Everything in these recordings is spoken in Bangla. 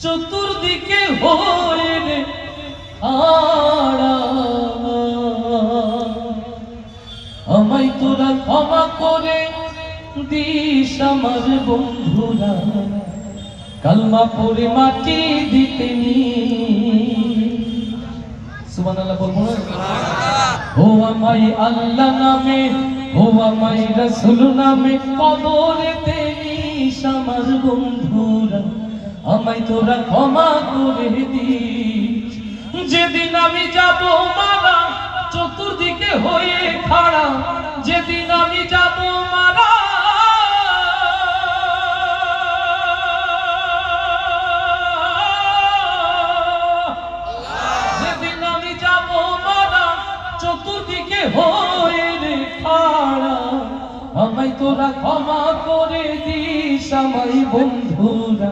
চতুর্দিকে হয়ে রে আড়া, আমায় তোরা ক্ষমা করে দিস আমার বন্ধুরা, কালমা পড়ে মাটি দিতে নি। সুবহানাল্লাহ বলবো না? ও আমায় আল্লাহ নামে, ও আমায় রাসূল নামে কবরেতে নিস আমার বন্ধুরা, আমায় তোরা ক্ষমা করে দিস। যেদিন আমি যাব মারা চতুর্দিকে হয়ে খাড়া, যেদিন আমি যাব মারা চতুর্দিকে হয়ে রে খাড়া, আমায় তোরা ক্ষমা করে দিস আমায় বন্ধুরা,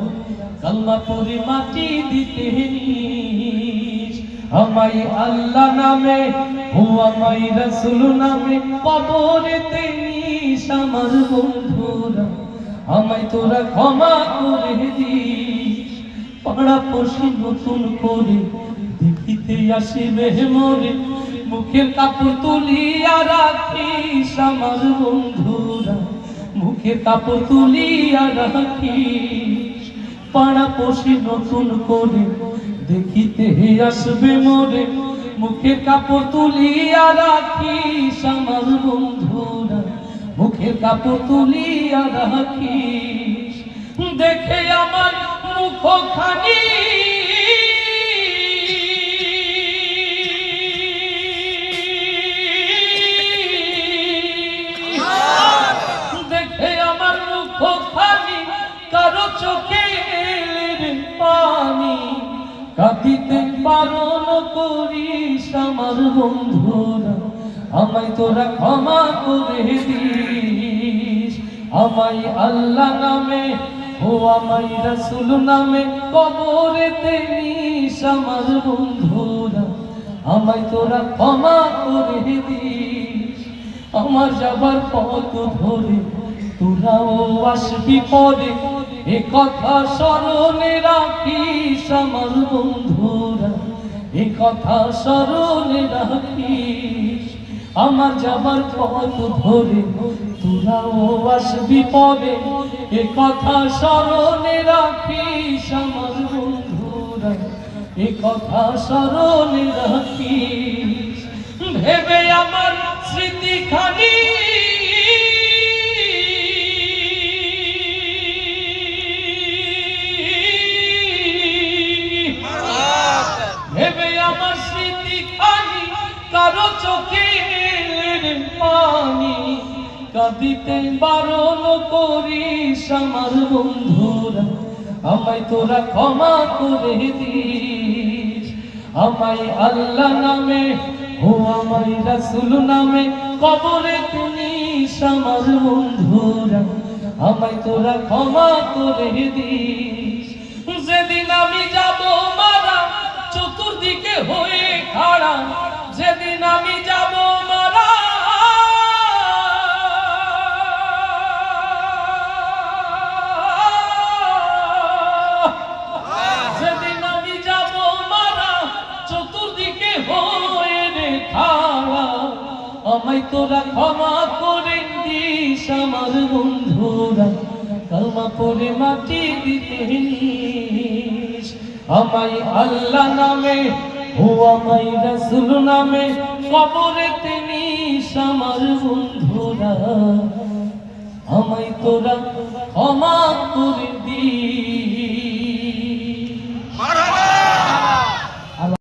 কালমা পড়ে মাটি দিতে নিস। আমায় আল্লাহ নামে, ও আমায় রাসূল নামে কবরেতে নিস আমার বন্ধুরা, আমায় তোরা ক্ষমা করে দিস। পাড়া পড়শি নতুন করে দেখিতে আসিবে মোরে, মুখের কাপড় তুলিয়া রাখিস আমার বন্ধুরা, মুখের কাপড় তুলিয়া রাখিস। পাড়া পড়শি নতুন করে দেখিতে আসবে মোরে, মুখের কাপড় তুলিয়া রাখিস আমার বন্ধুরা, মুখের কাপড় তুলিয়া রাখিস। দেখে আমার মুখখানি কারো চোখের পানি কাঁদিতে বারণ করিস আমার বন্ধুরা, আমায় তোরা ক্ষমা করে দিস। আমায় আল্লাহ নামে, ও আমায় রাসূল নামে কবরেতে নিস আমার বন্ধুরা, আমায় তোরা ক্ষমা করে দিস। আমার যাবার পথ ধরে তোরাও আসবি পরে, এ কথা স্মরণে রাখিস আমার বন্ধুরা, এ কথা স্মরণে রাখিস। আমার যাবার পথ ধরে তোরাও আসবি পরে, এ কথা স্মরণে রাখিস আমার বন্ধুরা, এ কথা স্মরণে রাখিস। ভেবে আমার স্মৃতিখানি কারো চোখের পানি কাঁদিতে বারণ করিস আমার বন্ধুরা, আমায় তোরা ক্ষমা করে দিস। আমায় আল্লাহ নামে, ও আমায় রাসূল নামে কবরেতে নিস আমার বন্ধুরা, আমায় তোরা ক্ষমা করে দিস। যেদিন আমি যাব মারা চতুর্দিকে হয়ে খাড়া, যেদিন আমি যাব মারা যেদিন আমি যাব মারা চতুর্দিকে হয়ে রে খাড়া, আমায় তোরা ক্ষমা করে দিস আমার বন্ধুরা, কালমা পড়ে মাটি দিতে নিস। আমায় আল্লাহ নামে, ও আমায় রাসূল নামে কবরেতে নিস আমার বন্ধুরা, আমায় তোরা ক্ষমা করে দিস।